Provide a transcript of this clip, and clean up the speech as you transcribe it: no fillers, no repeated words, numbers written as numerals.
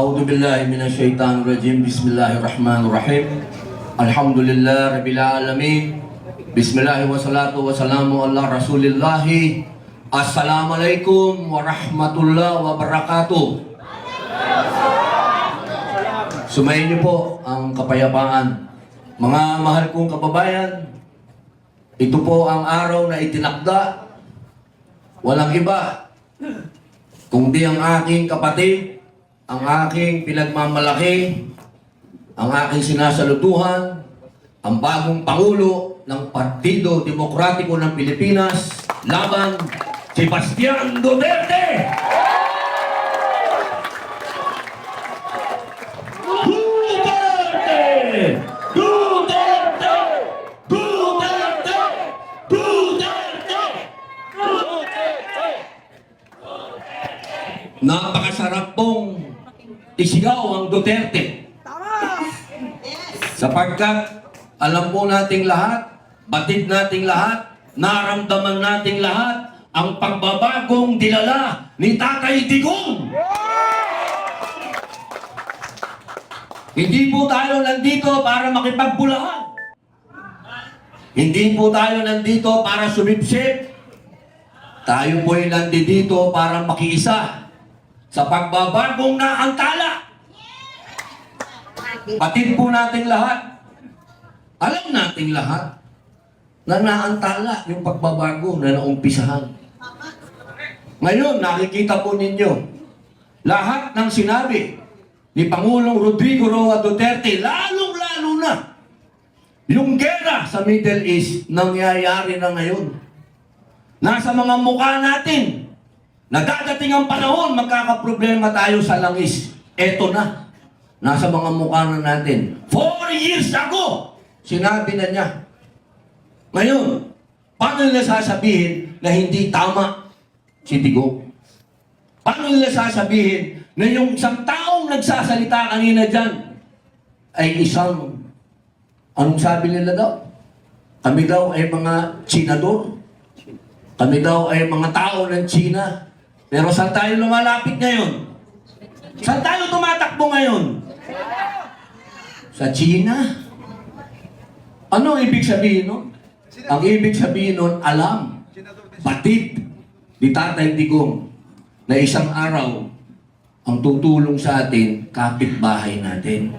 A'udzu billahi minasyaitonir rajim. Bismillahirrahmanirrahim. Alhamdulillah rabbil alamin. Bismillah wassalatu wassalamu ala Rasulillah. Assalamualaikum warahmatullahi wabarakatuh. Sumayin niyo po ang kapayapaan. Mga mahal kong kababayan, ito po ang araw na itinakda. Walang iba kundi ang aking kapatid, ang aking pinagmamalaki, ang aking sinasaluduhan, ang bagong Pangulo ng Partido Demokratiko ng Pilipinas, laban Sebastian Duterte! Duterte! Duterte! Duterte! Duterte! Napakasarap pong isigaw ang Duterte. Sapagkat alam po nating lahat, batid nating lahat, naramdaman nating lahat ang pagbabagong dinala ni Tatay Digong. Hindi po tayo nandito para makipagbulahan. Hindi po tayo nandito para sumipsip. Tayo po ay nandito para makiisa sa pagbabagong naantala. Batid po nating lahat. Alam nating lahat na naantala yung pagbabago na naumpisahan. Ngayon, nakikita po ninyo, lahat ng sinabi ni Pangulong Rodrigo Roa Duterte, lalong-lalo na yung gera sa Middle East, nangyayari na ngayon. Nasa mga mukha natin, na dadating ang panahon, magkakaproblema tayo sa langis. Eto na, nasa mga mukha na natin. 4 years ago, sinabi na niya. Ngayon, paano nila sasabihin na hindi tama si Digong? Paano nila sasabihin na yung isang taong nagsasalita kanina dyan ay isang, anong sabi nila daw? Kami daw ay mga Chinador. Kami daw ay mga tao ng China. Pero saan tayo lumalapit ngayon? Saan tayo tumatakbo ngayon? Sa China? Ano ibig sabihin nun? Ang ibig sabihin nun, alam, batid ni Tatay Digong na isang araw ang tutulong sa atin, kapitbahay natin.